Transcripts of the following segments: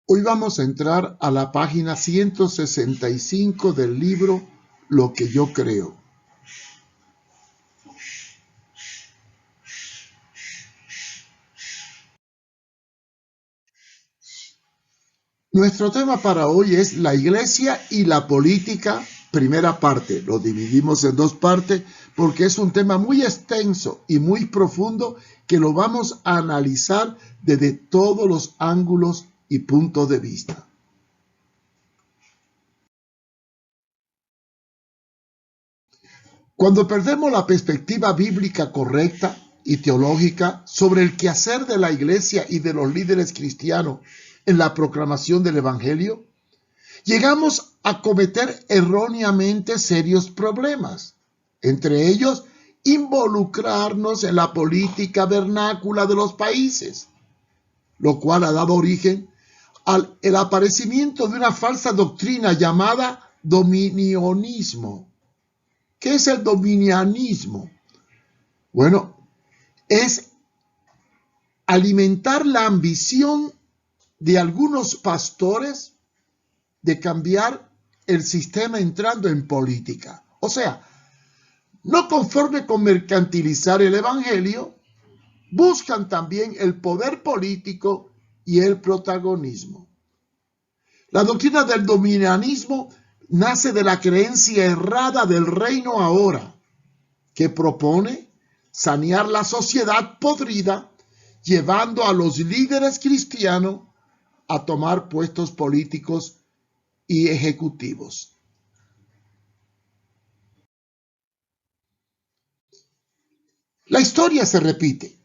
Hoy vamos a entrar a la página 165 del libro Lo que yo creo. Nuestro tema para hoy es la iglesia y la política, primera parte. Lo dividimos en dos partes porque es un tema muy extenso y muy profundo que lo vamos a analizar desde todos los ángulos y puntos de vista. Cuando perdemos la perspectiva bíblica correcta y teológica sobre el quehacer de la iglesia y de los líderes cristianos en la proclamación del evangelio, llegamos a cometer erróneamente serios problemas, entre ellos involucrarnos en la política vernácula de los países, lo cual ha dado origen al aparecimiento de una falsa doctrina llamada dominionismo. ¿Qué es el dominianismo? Bueno, es alimentar la ambición de algunos pastores de cambiar el sistema entrando en política. O sea, no conforme con mercantilizar el evangelio, buscan también el poder político y el protagonismo. La doctrina del dominianismo nace de la creencia errada del reino ahora, que propone sanear la sociedad podrida, llevando a los líderes cristianos a tomar puestos políticos y ejecutivos. La historia se repite.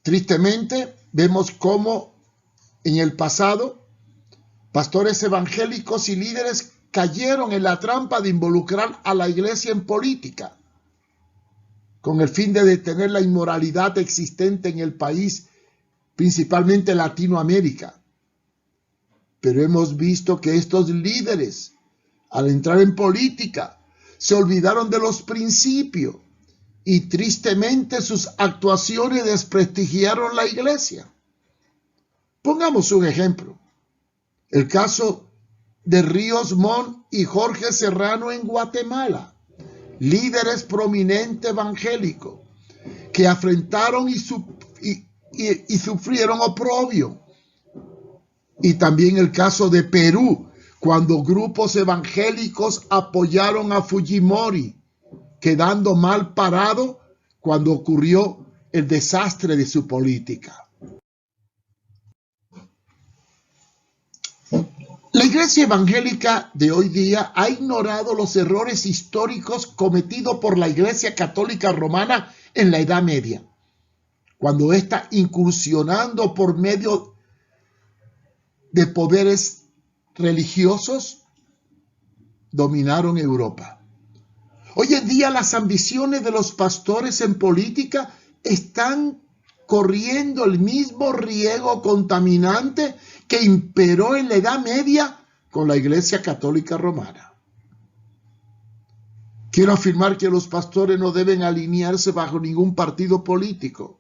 Tristemente, vemos cómo en el pasado pastores evangélicos y líderes cayeron en la trampa de involucrar a la iglesia en política, con el fin de detener la inmoralidad existente en el país, principalmente Latinoamérica. Pero hemos visto que estos líderes, al entrar en política, se olvidaron de los principios y tristemente sus actuaciones desprestigiaron la iglesia. Pongamos un ejemplo. El caso de Ríos Montt y Jorge Serrano en Guatemala, líderes prominentes evangélicos que afrentaron y sufrieron oprobio. Y también el caso de Perú, cuando grupos evangélicos apoyaron a Fujimori, quedando mal parado cuando ocurrió el desastre de su política. La iglesia evangélica de hoy día ha ignorado los errores históricos cometidos por la iglesia católica romana en la Edad Media, cuando está incursionando por medio de poderes religiosos, dominaron Europa. Hoy en día las ambiciones de los pastores en política están corriendo el mismo riesgo contaminante que imperó en la Edad Media con la Iglesia Católica Romana. Quiero afirmar que los pastores no deben alinearse bajo ningún partido político,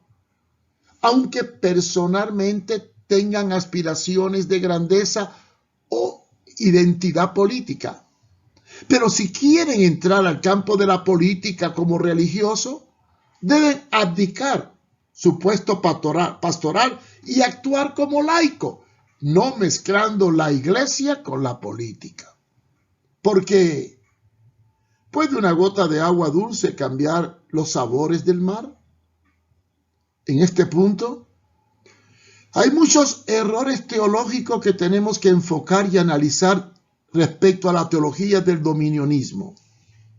aunque personalmente tengan aspiraciones de grandeza o identidad política. Pero si quieren entrar al campo de la política como religioso, deben abdicar su puesto pastoral y actuar como laico, no mezclando la iglesia con la política. Porque ¿puede una gota de agua dulce cambiar los sabores del mar? En este punto, hay muchos errores teológicos que tenemos que enfocar y analizar respecto a la teología del dominionismo.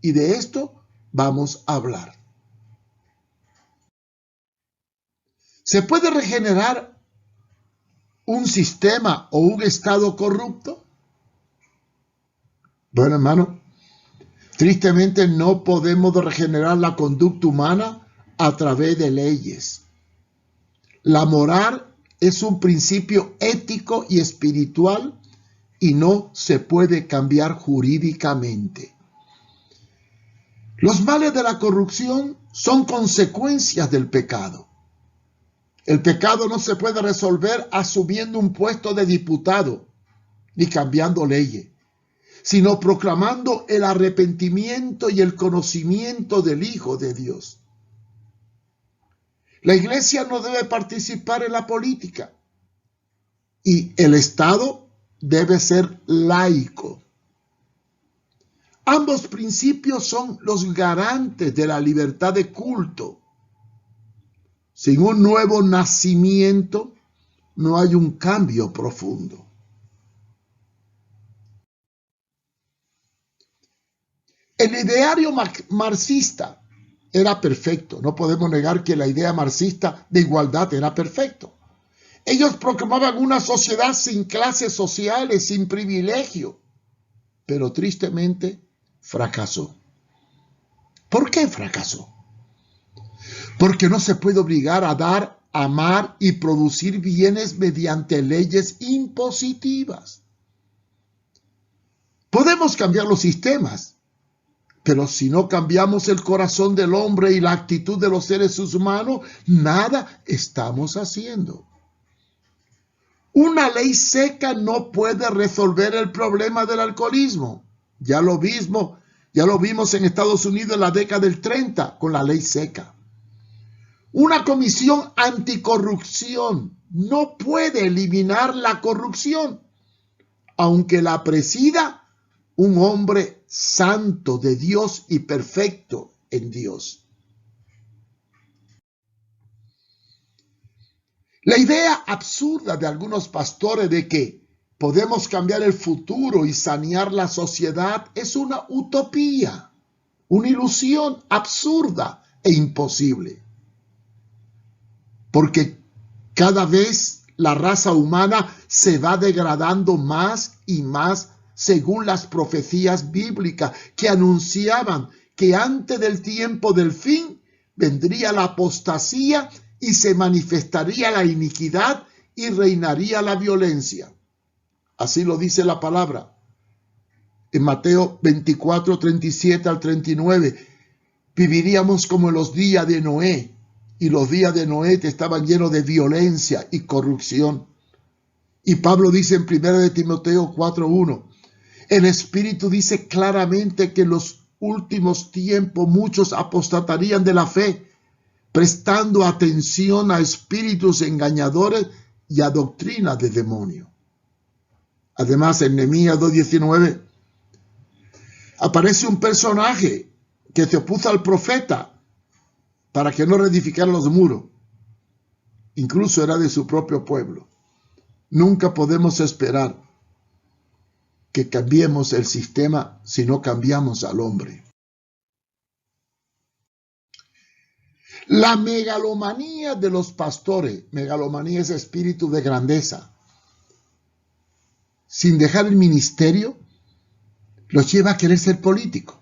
Y de esto vamos a hablar. ¿Se puede regenerar un sistema o un estado corrupto? Bueno, hermano, tristemente no podemos regenerar la conducta humana a través de leyes. La moral es un principio ético y espiritual y no se puede cambiar jurídicamente. Los males de la corrupción son consecuencias del pecado. El pecado no se puede resolver asumiendo un puesto de diputado ni cambiando leyes, sino proclamando el arrepentimiento y el conocimiento del Hijo de Dios. La iglesia no debe participar en la política y el Estado debe ser laico. Ambos principios son los garantes de la libertad de culto. Sin un nuevo nacimiento no hay un cambio profundo. El ideario marxista era perfecto. No podemos negar que la idea marxista de igualdad era perfecto. Ellos proclamaban una sociedad sin clases sociales, sin privilegio, pero tristemente fracasó. ¿Por qué fracasó? Porque no se puede obligar a dar, amar y producir bienes mediante leyes impositivas. Podemos cambiar los sistemas, pero si no cambiamos el corazón del hombre y la actitud de los seres humanos, nada estamos haciendo. Una ley seca no puede resolver el problema del alcoholismo. Ya lo vimos en Estados Unidos en la década del 30 con la ley seca. Una comisión anticorrupción no puede eliminar la corrupción, aunque la presida un hombre santo de Dios y perfecto en Dios. La idea absurda de algunos pastores de que podemos cambiar el futuro y sanear la sociedad es una utopía, una ilusión absurda e imposible. Porque cada vez la raza humana se va degradando más y más según las profecías bíblicas que anunciaban que antes del tiempo del fin vendría la apostasía y se manifestaría la iniquidad y reinaría la violencia. Así lo dice la palabra. En Mateo 24, 37 al 39, viviríamos como en los días de Noé, y los días de Noé estaban llenos de violencia y corrupción. Y Pablo dice en 1 Timoteo 4:1, el Espíritu dice claramente que en los últimos tiempos muchos apostatarían de la fe, prestando atención a espíritus engañadores y a doctrinas de demonio. Además, en Nehemías 2:19 aparece un personaje que se opuso al profeta para que no reedificara los muros. Incluso era de su propio pueblo. Nunca podemos esperar que cambiemos el sistema si no cambiamos al hombre. La megalomanía de los pastores, megalomanía es espíritu de grandeza, sin dejar el ministerio, los lleva a querer ser político.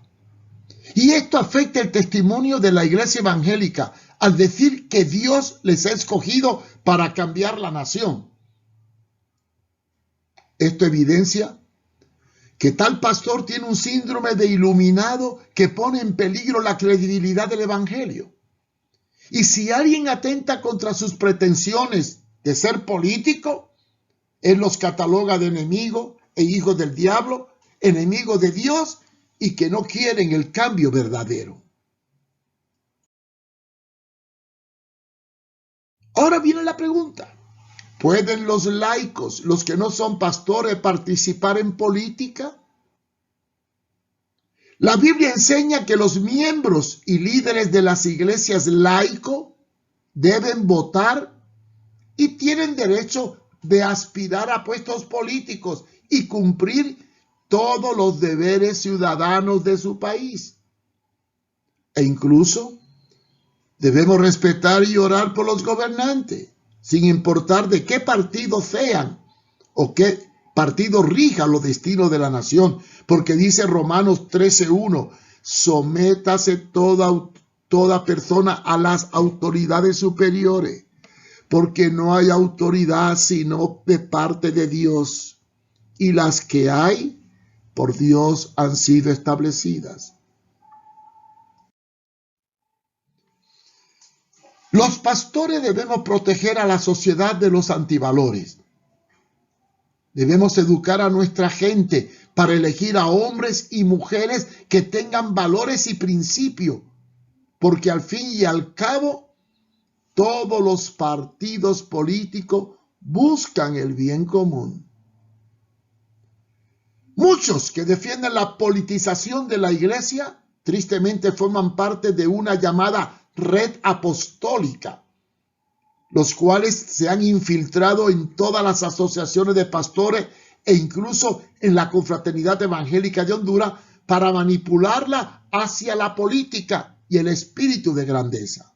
Y esto afecta el testimonio de la iglesia evangélica al decir que Dios les ha escogido para cambiar la nación. Esto evidencia que tal pastor tiene un síndrome de iluminado que pone en peligro la credibilidad del evangelio. Y si alguien atenta contra sus pretensiones de ser político, él los cataloga de enemigo e hijos del diablo, enemigos de Dios y que no quieren el cambio verdadero. Ahora viene la pregunta: ¿pueden los laicos, los que no son pastores, participar en política? La Biblia enseña que los miembros y líderes de las iglesias laicos deben votar y tienen derecho de aspirar a puestos políticos y cumplir todos los deberes ciudadanos de su país. E incluso debemos respetar y orar por los gobernantes, sin importar de qué partido sean o qué partido rija los destinos de la nación, porque dice Romanos 13:1, sométase toda persona a las autoridades superiores, porque no hay autoridad sino de parte de Dios, y las que hay por Dios han sido establecidas. Los pastores debemos proteger a la sociedad de los antivalores. Debemos educar a nuestra gente para elegir a hombres y mujeres que tengan valores y principios, porque al fin y al cabo, todos los partidos políticos buscan el bien común. Muchos que defienden la politización de la iglesia, tristemente forman parte de una llamada red apostólica, los cuales se han infiltrado en todas las asociaciones de pastores e incluso en la Confraternidad Evangélica de Honduras para manipularla hacia la política y el espíritu de grandeza.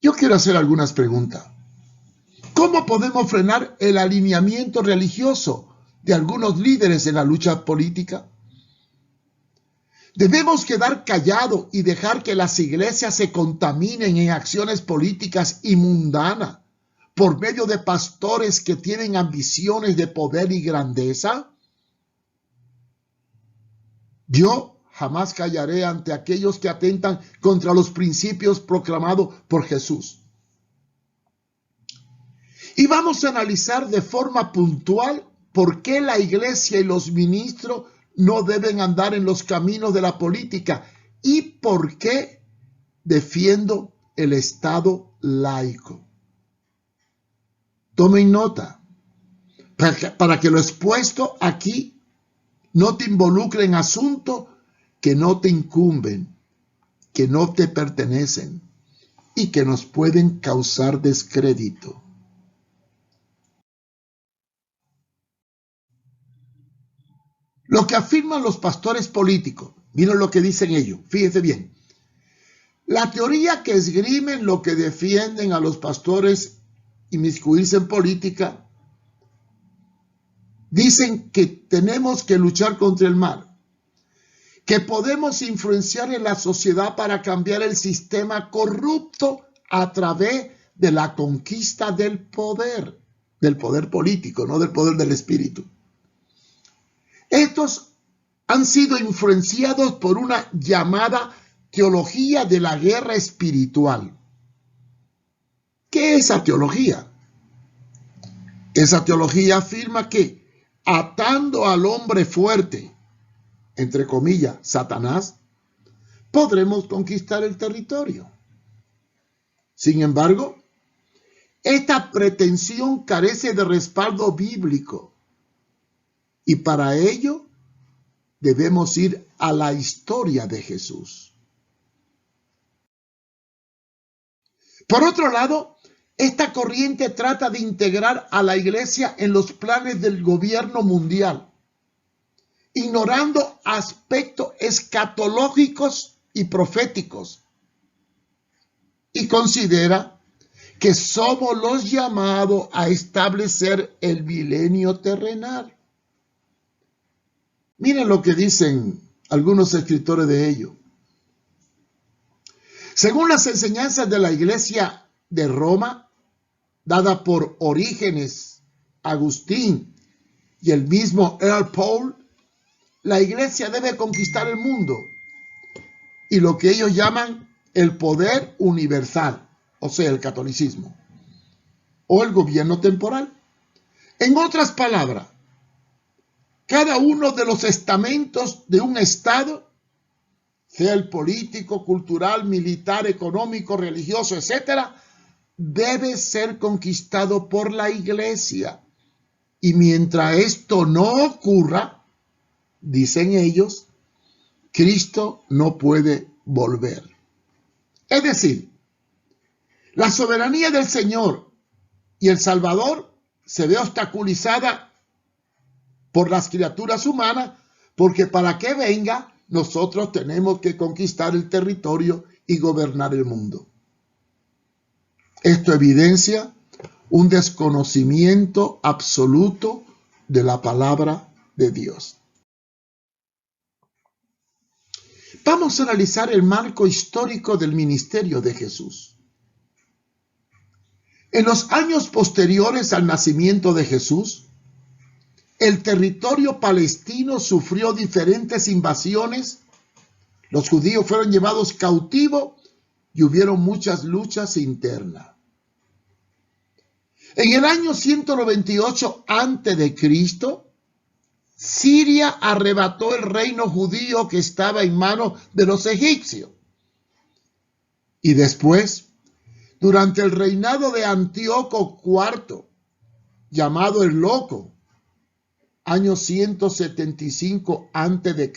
Yo quiero hacer algunas preguntas. ¿Cómo podemos frenar el alineamiento religioso de algunos líderes en la lucha política? ¿Debemos quedar callados y dejar que las iglesias se contaminen en acciones políticas y mundanas por medio de pastores que tienen ambiciones de poder y grandeza? Yo jamás callaré ante aquellos que atentan contra los principios proclamados por Jesús. Y vamos a analizar de forma puntual por qué la iglesia y los ministros no deben andar en los caminos de la política y por qué defiendo el Estado laico. Tomen nota para que lo expuesto aquí no te involucre en asuntos que no te incumben, que no te pertenecen y que nos pueden causar descrédito. Lo que afirman los pastores políticos, miren lo que dicen ellos, fíjense bien. La teoría que esgrimen lo que defienden a los pastores inmiscuirse en política, dicen que tenemos que luchar contra el mal, que podemos influenciar en la sociedad para cambiar el sistema corrupto a través de la conquista del poder político, no del poder del espíritu. Estos han sido influenciados por una llamada teología de la guerra espiritual. ¿Qué es esa teología? Esa teología afirma que atando al hombre fuerte, entre comillas, Satanás, podremos conquistar el territorio. Sin embargo, esta pretensión carece de respaldo bíblico. Y para ello debemos ir a la historia de Jesús. Por otro lado, esta corriente trata de integrar a la iglesia en los planes del gobierno mundial, ignorando aspectos escatológicos y proféticos, y considera que somos los llamados a establecer el milenio terrenal. Miren lo que dicen algunos escritores de ello. Según las enseñanzas de la iglesia de Roma, dada por Orígenes, Agustín y el mismo Earl Paul, la iglesia debe conquistar el mundo y lo que ellos llaman el poder universal, o sea, el catolicismo, o el gobierno temporal. En otras palabras, cada uno de los estamentos de un Estado, sea el político, cultural, militar, económico, religioso, etc., debe ser conquistado por la iglesia. Y mientras esto no ocurra, dicen ellos, Cristo no puede volver. Es decir, la soberanía del Señor y el Salvador se ve obstaculizada por las criaturas humanas, porque para que venga, nosotros tenemos que conquistar el territorio y gobernar el mundo. Esto evidencia un desconocimiento absoluto de la palabra de Dios. Vamos a analizar el marco histórico del ministerio de Jesús. En los años posteriores al nacimiento de Jesús, el territorio palestino sufrió diferentes invasiones, Los judíos fueron llevados cautivos y hubieron muchas luchas internas. En el año 198 a.C., Siria arrebató el reino judío que estaba en manos de los egipcios. Y después, durante el reinado de Antíoco IV, llamado el Loco, año 175 a.C.,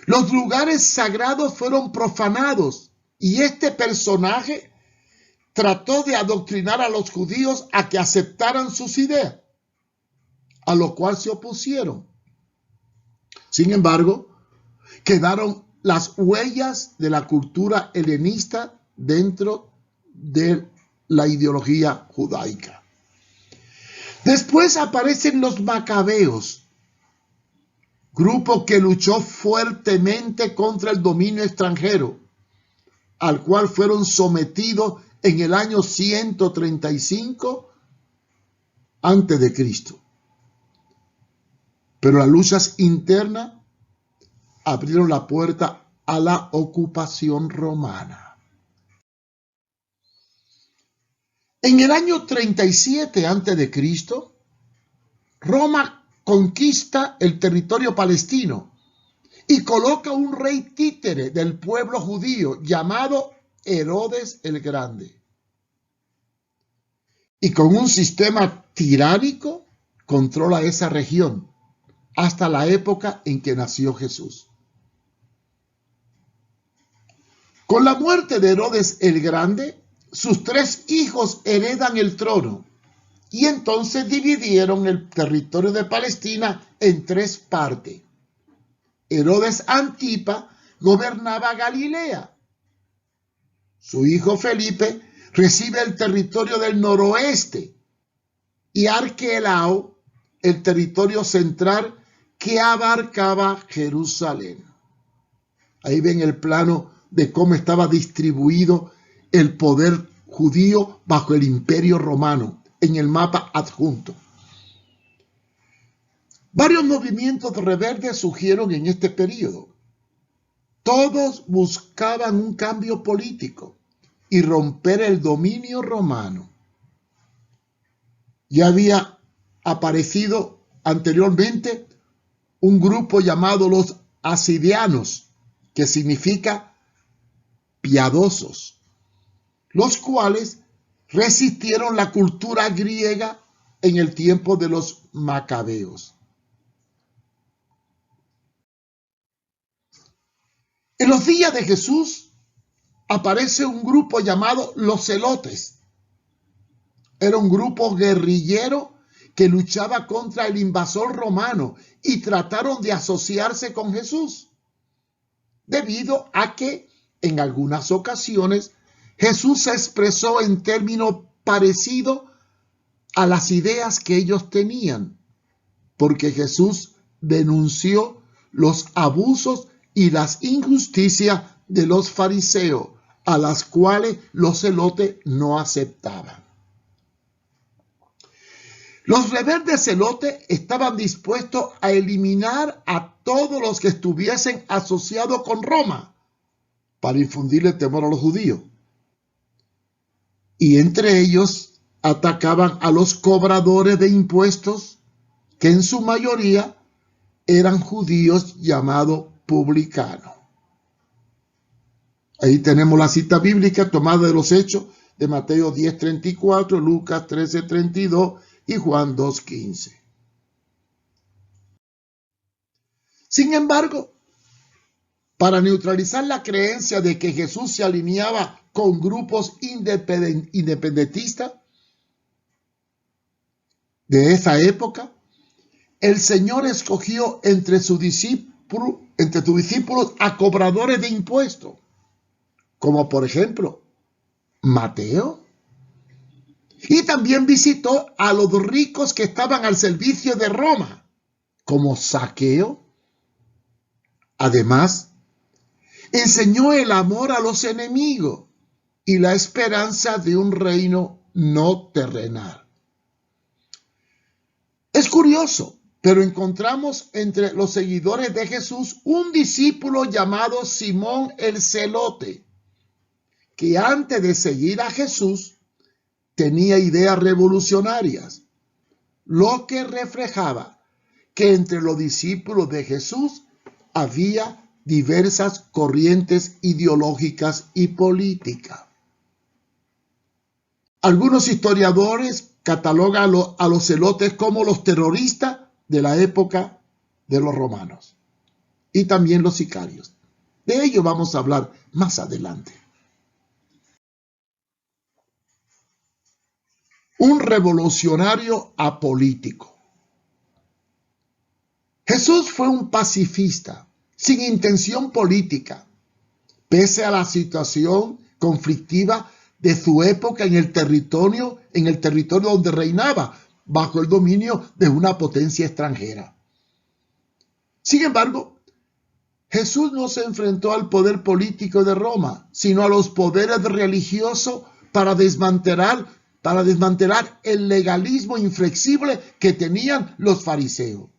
los lugares sagrados fueron profanados y este personaje trató de adoctrinar a los judíos a que aceptaran sus ideas, a lo cual se opusieron. Sin embargo, quedaron las huellas de la cultura helenista dentro de la ideología judaica. Después aparecen los macabeos, grupo que luchó fuertemente contra el dominio extranjero, al cual fueron sometidos en el año 135 a.C. Pero las luchas internas abrieron la puerta a la ocupación romana. En el año 37 a.C., Roma conquista el territorio palestino y coloca un rey títere del pueblo judío llamado Herodes el Grande. Y con un sistema tiránico controla esa región hasta la época en que nació Jesús. Con la muerte de Herodes el Grande, sus 3 hijos heredan el trono y entonces dividieron el territorio de Palestina en 3 partes. Herodes Antipa gobernaba Galilea. Su hijo Felipe recibe el territorio del noroeste y Arquelao el territorio central que abarcaba Jerusalén. Ahí ven el plano de cómo estaba distribuido el poder judío bajo el imperio romano en el mapa adjunto. Varios movimientos rebeldes surgieron en este periodo. Todos buscaban un cambio político y romper el dominio romano. Ya había aparecido anteriormente un grupo llamado los asidianos, que significa piadosos, los cuales resistieron la cultura griega en el tiempo de los macabeos. En los días de Jesús aparece un grupo llamado los celotes. Era un grupo guerrillero que luchaba contra el invasor romano y trataron de asociarse con Jesús, debido a que en algunas ocasiones Jesús se expresó en términos parecidos a las ideas que ellos tenían, porque Jesús denunció los abusos y las injusticias de los fariseos, a las cuales los celotes no aceptaban. Los rebeldes celotes estaban dispuestos a eliminar a todos los que estuviesen asociados con Roma para infundirle temor a los judíos. Y entre ellos atacaban a los cobradores de impuestos, que en su mayoría eran judíos llamados publicanos. Ahí tenemos la cita bíblica tomada de los Hechos de Mateo 10:34, Lucas 13:32 y Juan 2:15. Sin embargo, para neutralizar la creencia de que Jesús se alineaba con grupos independentistas de esa época, el Señor escogió entre sus discípulos a cobradores de impuestos, como por ejemplo Mateo, y también visitó a los ricos que estaban al servicio de Roma, como Zaqueo. Además, enseñó el amor a los enemigos y la esperanza de un reino no terrenal. Es curioso, Pero encontramos entre los seguidores de Jesús un discípulo llamado Simón el Celote, que antes de seguir a Jesús tenía ideas revolucionarias, lo que reflejaba que entre los discípulos de Jesús había diversas corrientes ideológicas y políticas. Algunos historiadores catalogan a los celotes como los terroristas de la época de los romanos y también los sicarios. De ello vamos a hablar más adelante. Un revolucionario apolítico. Jesús fue un pacifista sin intención política, pese a la situación conflictiva de su época en el territorio donde reinaba, bajo el dominio de una potencia extranjera. Sin embargo, Jesús no se enfrentó al poder político de Roma, sino a los poderes religiosos para desmantelar el legalismo inflexible que tenían los fariseos.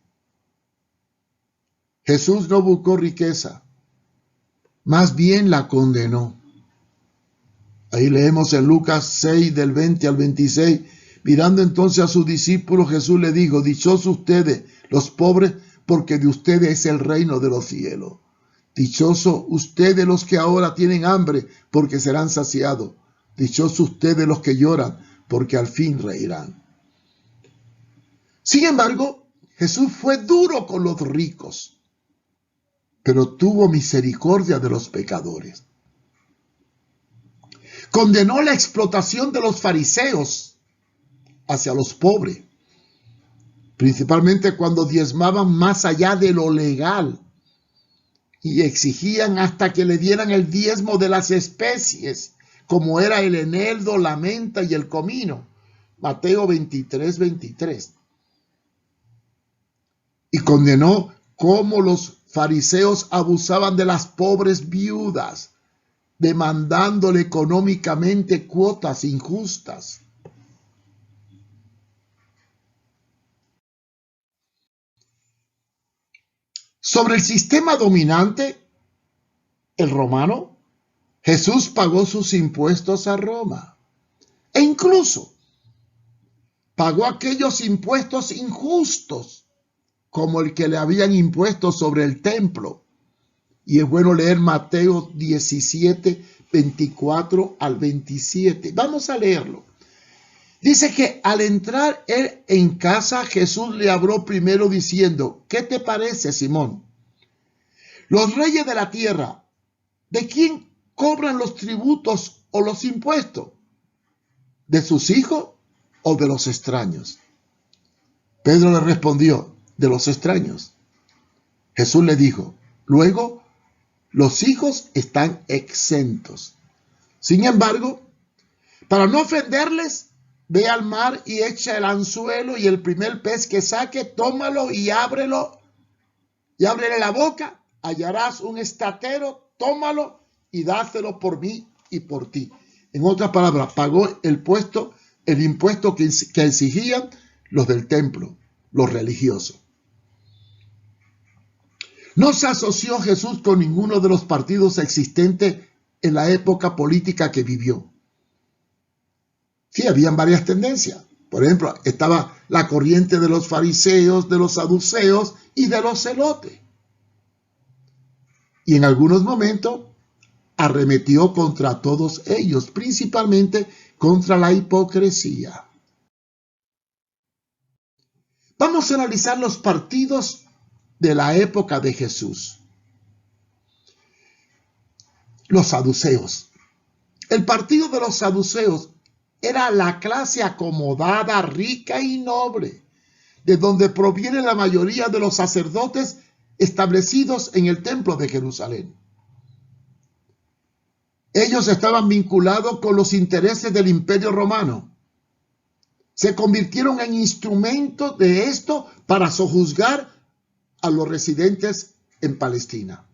Jesús no buscó riqueza, más bien la condenó. Ahí leemos en Lucas 6, del 20 al 26. Mirando entonces a sus discípulos, Jesús le dijo: dichosos ustedes, los pobres, porque de ustedes es el reino de los cielos. Dichosos ustedes los que ahora tienen hambre, porque serán saciados. Dichosos ustedes los que lloran, porque al fin reirán. Sin embargo, Jesús fue duro con los ricos, pero tuvo misericordia de los pecadores. Condenó la explotación de los fariseos hacia los pobres, principalmente cuando diezmaban más allá de lo legal y exigían hasta que le dieran el diezmo de las especies, como era el eneldo, la menta y el comino. Mateo 23, 23. Y condenó cómo los fariseos abusaban de las pobres viudas, demandándole económicamente cuotas injustas. Sobre el sistema dominante, el romano, Jesús pagó sus impuestos a Roma e incluso pagó aquellos impuestos injustos como el que le habían impuesto sobre el templo. Y es bueno leer Mateo 17, 24 al 27. Vamos a leerlo. Dice que al entrar él en casa, Jesús le habló primero diciendo: ¿qué te parece, Simón? Los reyes de la tierra, ¿de quién cobran los tributos o los impuestos? ¿De sus hijos o de los extraños? Pedro le respondió: de los extraños. Jesús le dijo: luego, los hijos están exentos. Sin embargo, para no ofenderles, ve al mar y echa el anzuelo, y el primer pez que saque, tómalo y ábrelo, y ábrele la boca, hallarás un estatero, tómalo y dáselo por mí y por ti. En otras palabras, pagó el impuesto que exigían los del templo, los religiosos. No se asoció Jesús con ninguno de los partidos existentes en la época política que vivió. Sí, habían varias tendencias. Por ejemplo, estaba la corriente de los fariseos, de los saduceos y de los celotes. Y en algunos momentos arremetió contra todos ellos, principalmente contra la hipocresía. Vamos a analizar los partidos de la época de Jesús. Los saduceos. El partido de los saduceos era la clase acomodada, rica y noble, de donde proviene la mayoría de los sacerdotes establecidos en el templo de Jerusalén. Ellos estaban vinculados con los intereses del Imperio Romano. Se convirtieron en instrumentos de esto para sojuzgar a los residentes en Palestina.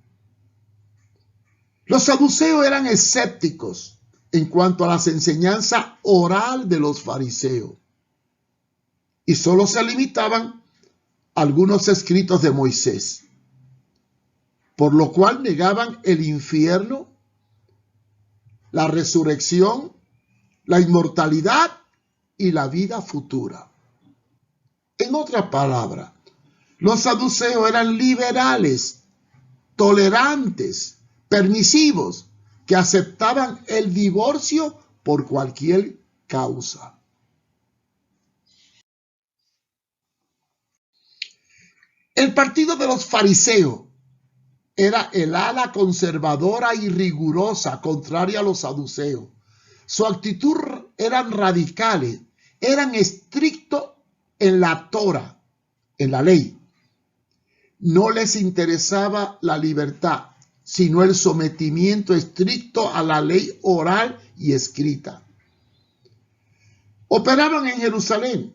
Los saduceos eran escépticos en cuanto a las enseñanzas oral de los fariseos y solo se limitaban algunos escritos de Moisés, por lo cual negaban el infierno, la resurrección, la inmortalidad y la vida futura. En otras palabras, los saduceos eran liberales, tolerantes, permisivos, que aceptaban el divorcio por cualquier causa. El partido de los fariseos era el ala conservadora y rigurosa, contraria a los saduceos. Su actitud eran radicales, eran estrictos en la Torah, en la ley. No les interesaba la libertad, sino el sometimiento estricto a la ley oral y escrita. Operaban en Jerusalén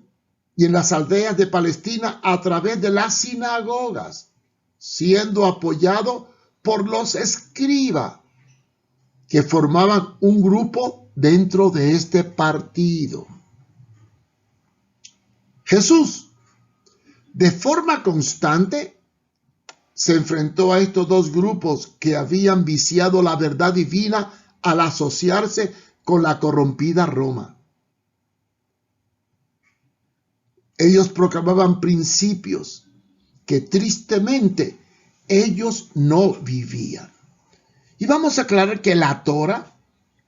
y en las aldeas de Palestina a través de las sinagogas, siendo apoyados por los escribas, que formaban un grupo dentro de este partido. Jesús, de forma constante, se enfrentó a estos dos grupos que habían viciado la verdad divina al asociarse con la corrompida Roma. Ellos proclamaban principios que tristemente ellos no vivían. Y vamos a aclarar que la Torah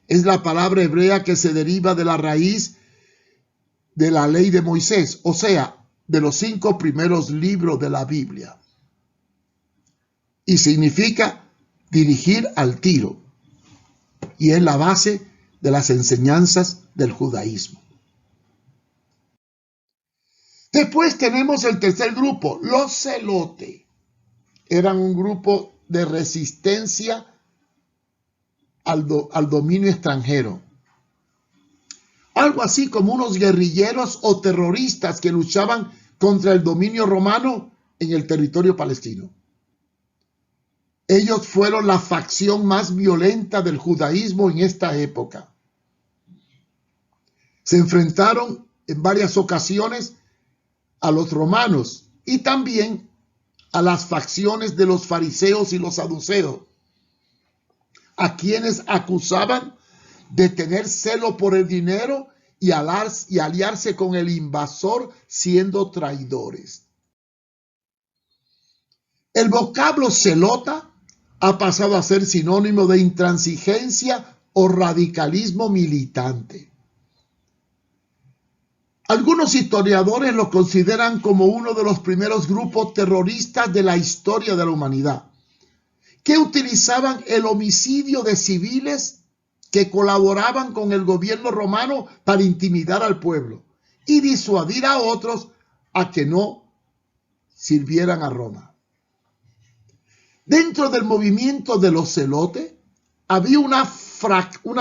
es la palabra hebrea que se deriva de la raíz de la ley de Moisés, o sea, de los 5 primeros libros de la Biblia. Y significa dirigir al tiro. Y es la base de las enseñanzas del judaísmo. Después tenemos el tercer grupo, los celotes. Eran un grupo de resistencia al dominio extranjero. Algo así como unos guerrilleros o terroristas que luchaban contra el dominio romano en el territorio palestino. Ellos fueron la facción más violenta del judaísmo en esta época. Se enfrentaron en varias ocasiones a los romanos y también a las facciones de los fariseos y los saduceos, a quienes acusaban de tener celo por el dinero y aliarse con el invasor siendo traidores. El vocablo celota ha pasado a ser sinónimo de intransigencia o radicalismo militante. Algunos historiadores lo consideran como uno de los primeros grupos terroristas de la historia de la humanidad, que utilizaban el homicidio de civiles que colaboraban con el gobierno romano para intimidar al pueblo y disuadir a otros a que no sirvieran a Roma. Dentro del movimiento de los celotes había una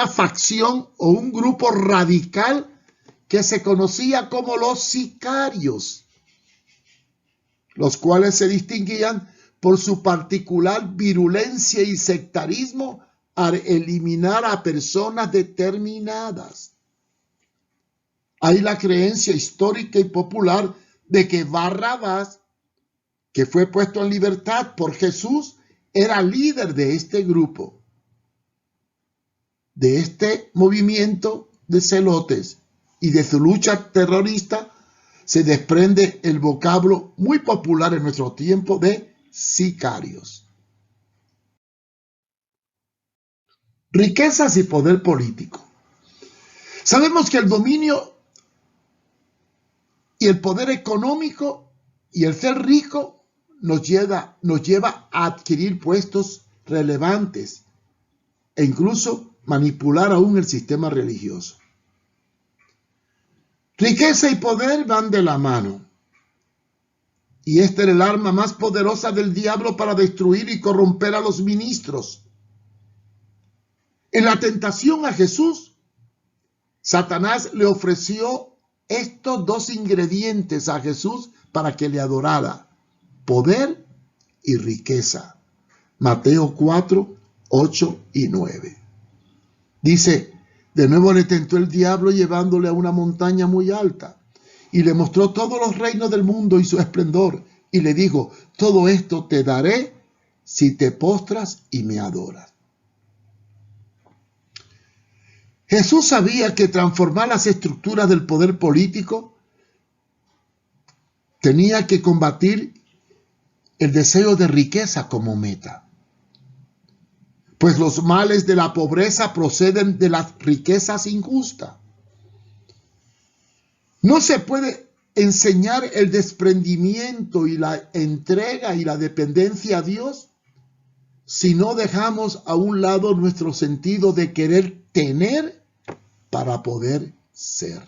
facción o un grupo radical que se conocía como los sicarios, los cuales se distinguían por su particular virulencia y sectarismo al eliminar a personas determinadas. Hay la creencia histórica y popular de que Barrabás, que fue puesto en libertad por Jesús, era líder de este grupo, de este movimiento de celotes, y de su lucha terrorista se desprende el vocablo muy popular en nuestro tiempo de sicarios. Riquezas y poder político. Sabemos que el dominio y el poder económico y el ser rico nos lleva a adquirir puestos relevantes e incluso manipular aún el sistema religioso. Riqueza y poder van de la mano. Y esta era el arma más poderosa del diablo para destruir y corromper a los ministros. En la tentación a Jesús, Satanás le ofreció estos dos ingredientes a Jesús para que le adorara: poder y riqueza. Mateo 4, 8 y 9. Dice: de nuevo le tentó el diablo llevándole a una montaña muy alta y le mostró todos los reinos del mundo y su esplendor y le dijo: todo esto te daré si te postras y me adoras. Jesús sabía que transformar las estructuras del poder político tenía que combatir el deseo de riqueza como meta, pues los males de la pobreza proceden de las riquezas injustas. No se puede enseñar el desprendimiento y la entrega y la dependencia a Dios si no dejamos a un lado nuestro sentido de querer tener para poder ser.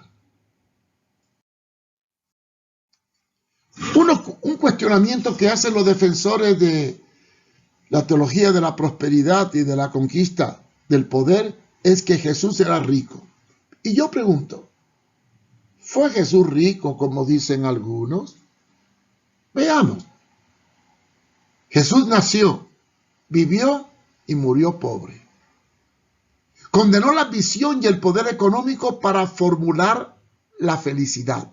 Un cuestionamiento que hacen los defensores de la teología de la prosperidad y de la conquista del poder es que Jesús era rico. Y yo pregunto, ¿fue Jesús rico como dicen algunos? Veamos. Jesús nació, vivió y murió pobre. Condenó la ambición y el poder económico para formular la felicidad.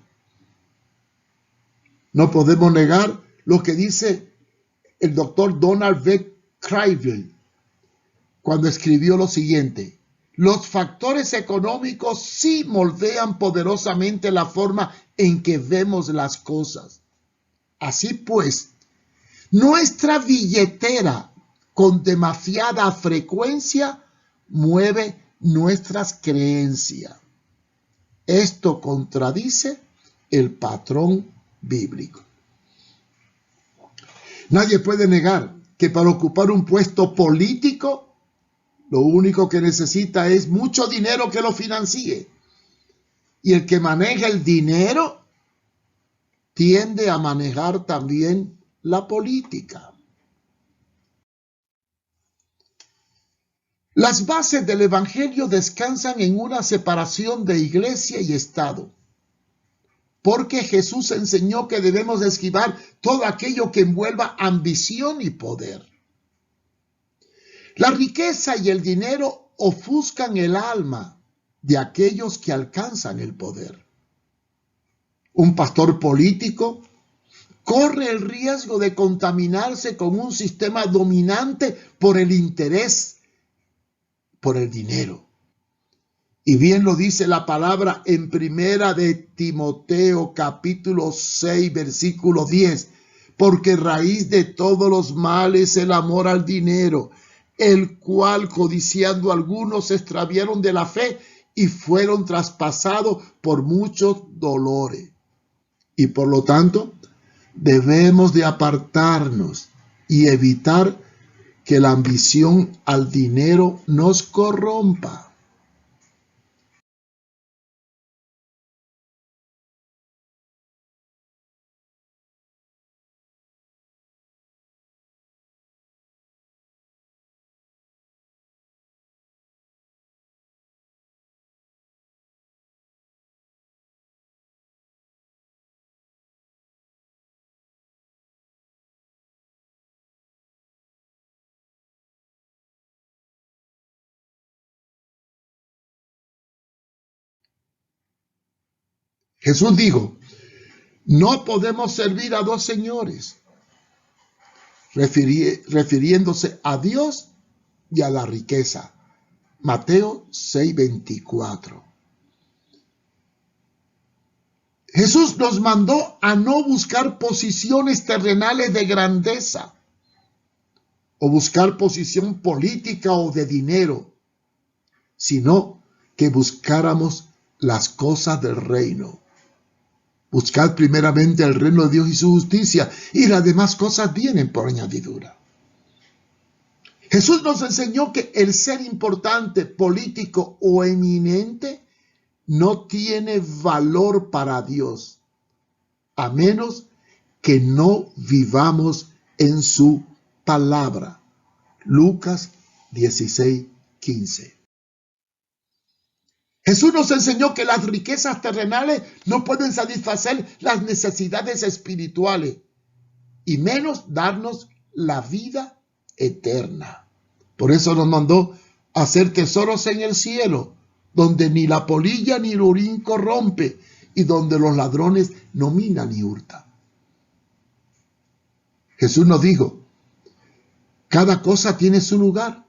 No podemos negar lo que dice el doctor Donald V. Craven cuando escribió lo siguiente: los factores económicos sí moldean poderosamente la forma en que vemos las cosas. Así pues, nuestra billetera con demasiada frecuencia mueve nuestras creencias. Esto contradice el patrón bíblico. Nadie puede negar que para ocupar un puesto político, lo único que necesita es mucho dinero que lo financie. Y el que maneja el dinero tiende a manejar también la política. Las bases del Evangelio descansan en una separación de iglesia y Estado, porque Jesús enseñó que debemos esquivar todo aquello que envuelva ambición y poder. La riqueza y el dinero ofuscan el alma de aquellos que alcanzan el poder. Un pastor político corre el riesgo de contaminarse con un sistema dominante por el interés, por el dinero. Y bien lo dice la palabra en primera de Timoteo capítulo 6 versículo 10, porque raíz de todos los males es el amor al dinero, el cual codiciando algunos se extraviaron de la fe y fueron traspasados por muchos dolores. Y por lo tanto, debemos de apartarnos y evitar que la ambición al dinero nos corrompa. Jesús dijo: no podemos servir a dos señores, refiriéndose a Dios y a la riqueza. Mateo 6:24. Jesús nos mandó a no buscar posiciones terrenales de grandeza o buscar posición política o de dinero, sino que buscáramos las cosas del reino. Buscad primeramente el reino de Dios y su justicia, y las demás cosas vienen por añadidura. Jesús nos enseñó que el ser importante, político o eminente no tiene valor para Dios, a menos que no vivamos en su palabra. Lucas 16:15. Jesús nos enseñó que las riquezas terrenales no pueden satisfacer las necesidades espirituales y menos darnos la vida eterna. Por eso nos mandó a hacer tesoros en el cielo, donde ni la polilla ni el orín corrompe y donde los ladrones no minan ni hurtan. Jesús nos dijo, cada cosa tiene su lugar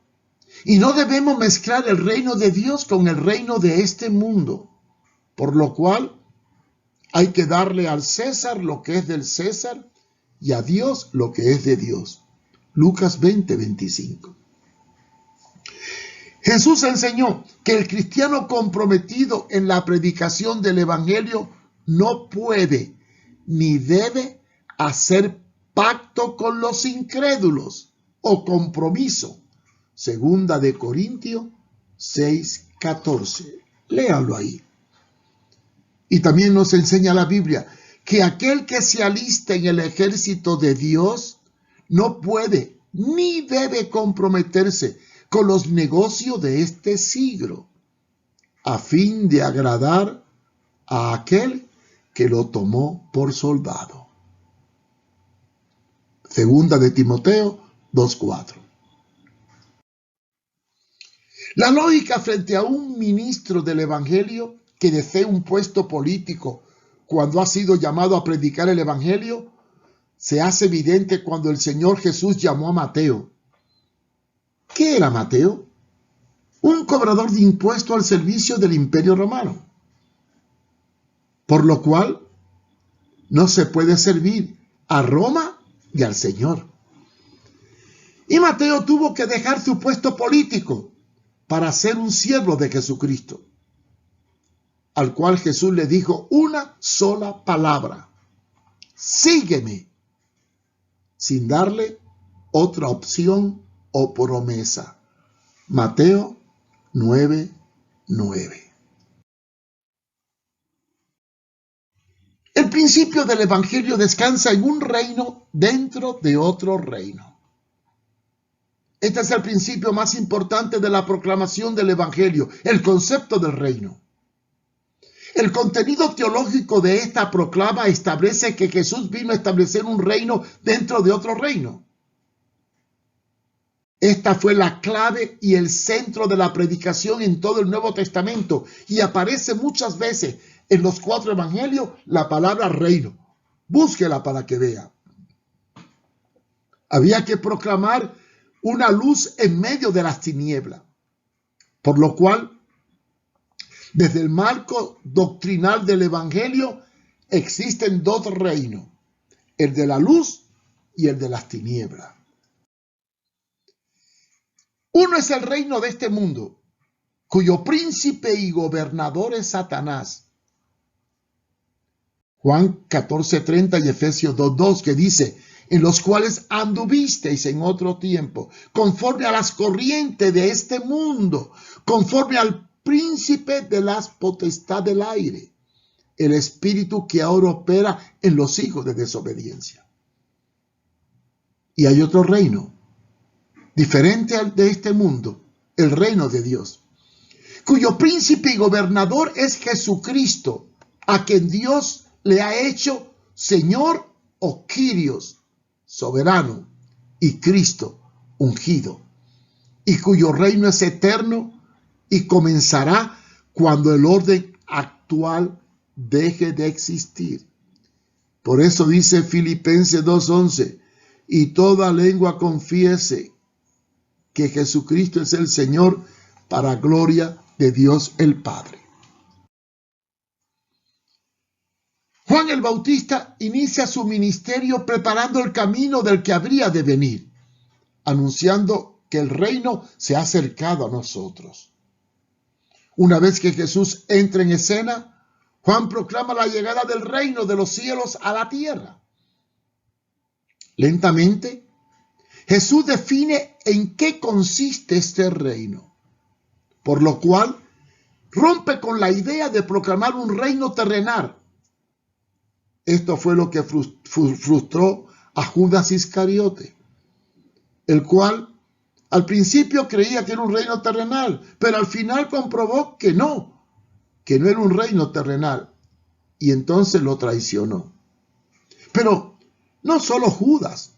y no debemos mezclar el reino de Dios con el reino de este mundo, por lo cual hay que darle al César lo que es del César y a Dios lo que es de Dios. Lucas 20:25. Jesús enseñó que el cristiano comprometido en la predicación del Evangelio no puede ni debe hacer pacto con los incrédulos o compromiso. Segunda de Corintios 6:14. Léanlo ahí. Y también nos enseña la Biblia que aquel que se alista en el ejército de Dios no puede ni debe comprometerse con los negocios de este siglo, a fin de agradar a aquel que lo tomó por soldado. Segunda de Timoteo 2:4. La lógica frente a un ministro del Evangelio que desea un puesto político cuando ha sido llamado a predicar el Evangelio se hace evidente cuando el Señor Jesús llamó a Mateo. ¿Qué era Mateo? Un cobrador de impuestos al servicio del Imperio Romano, por lo cual no se puede servir a Roma y al Señor. Y Mateo tuvo que dejar su puesto político para ser un siervo de Jesucristo, al cual Jesús le dijo una sola palabra: sígueme, sin darle otra opción o promesa. Mateo 9:9. El principio del Evangelio descansa en un reino dentro de otro reino. Este es el principio más importante de la proclamación del Evangelio, el concepto del reino. El contenido teológico de esta proclama establece que Jesús vino a establecer un reino dentro de otro reino. Esta fue la clave y el centro de la predicación en todo el Nuevo Testamento y aparece muchas veces en los 4 evangelios la palabra reino. Búsquela para que vea. Había que proclamar una luz en medio de las tinieblas, por lo cual, desde el marco doctrinal del Evangelio, existen 2 reinos, el de la luz y el de las tinieblas. Uno es el reino de este mundo, cuyo príncipe y gobernador es Satanás. Juan 14:30 y Efesios 2:2, que dice, en los cuales anduvisteis en otro tiempo, conforme a las corrientes de este mundo, conforme al príncipe de las potestades del aire, el espíritu que ahora opera en los hijos de desobediencia. Y hay otro reino, diferente al de este mundo, el reino de Dios, cuyo príncipe y gobernador es Jesucristo, a quien Dios le ha hecho Señor o Kyrios, soberano, y Cristo, ungido, y cuyo reino es eterno y comenzará cuando el orden actual deje de existir. Por eso dice Filipenses 2:11, y toda lengua confiese que Jesucristo es el Señor, para gloria de Dios el Padre. Juan el Bautista inicia su ministerio preparando el camino del que habría de venir, anunciando que el reino se ha acercado a nosotros. Una vez que Jesús entra en escena, Juan proclama la llegada del reino de los cielos a la tierra. Lentamente, Jesús define en qué consiste este reino, por lo cual rompe con la idea de proclamar un reino terrenal. Esto fue lo que frustró a Judas Iscariote, el cual al principio creía que era un reino terrenal, pero al final comprobó que no era un reino terrenal, y entonces lo traicionó. Pero no solo Judas,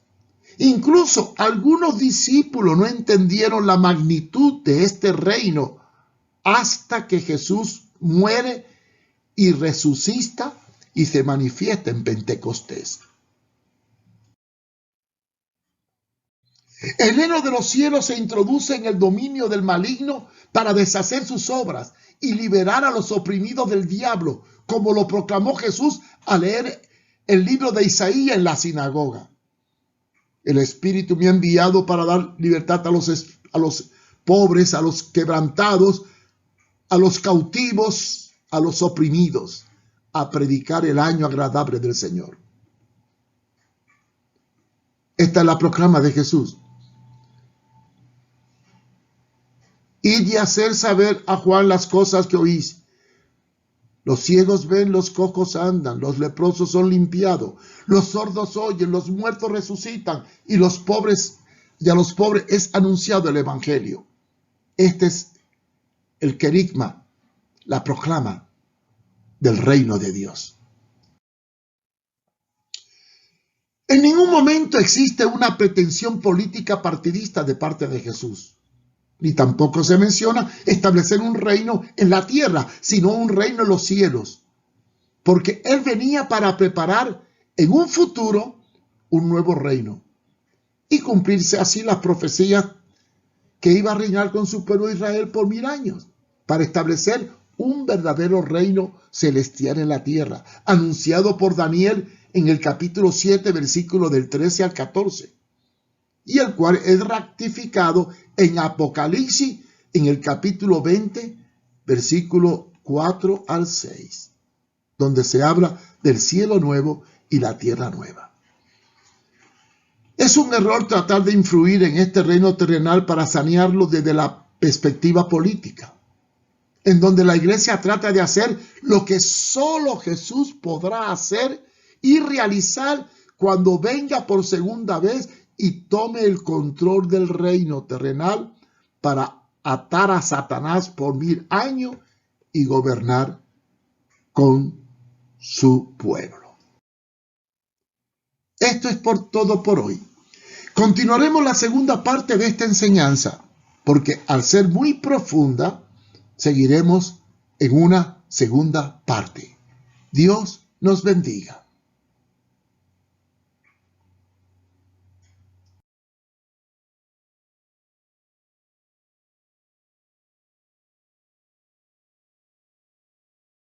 incluso algunos discípulos no entendieron la magnitud de este reino hasta que Jesús muere y resucita y se manifiesta en Pentecostés. El reino de los cielos se introduce en el dominio del maligno para deshacer sus obras y liberar a los oprimidos del diablo, como lo proclamó Jesús al leer el libro de Isaías en la sinagoga. El Espíritu me ha enviado para dar libertad a los pobres, a los quebrantados, a los cautivos, a los oprimidos, a predicar el año agradable del Señor. Esta es la proclama de Jesús. Id y hacer saber a Juan las cosas que oís. Los ciegos ven, los cojos andan, los leprosos son limpiados, los sordos oyen, los muertos resucitan, y a los pobres es anunciado el evangelio. Este es el querigma, la proclama del reino de Dios. En ningún momento existe una pretensión política partidista de parte de Jesús. Ni tampoco se menciona establecer un reino en la tierra, sino un reino en los cielos. Porque Él venía para preparar en un futuro un nuevo reino. Y cumplirse así las profecías que iba a reinar con su pueblo Israel por 1000 años. Para establecer un verdadero reino celestial en la tierra. Anunciado por Daniel en el capítulo 7, versículo del 13 al 14. Y el cual es ratificado en Apocalipsis en el capítulo 20, versículo 4 al 6, donde se habla del cielo nuevo y la tierra nueva. Es un error tratar de influir en este reino terrenal para sanearlo desde la perspectiva política, en donde la iglesia trata de hacer lo que solo Jesús podrá hacer y realizar cuando venga por segunda vez y tome el control del reino terrenal para atar a Satanás por 1000 años y gobernar con su pueblo. Esto es todo por hoy. Continuaremos la segunda parte de esta enseñanza, porque al ser muy profunda, seguiremos en una segunda parte. Dios nos bendiga.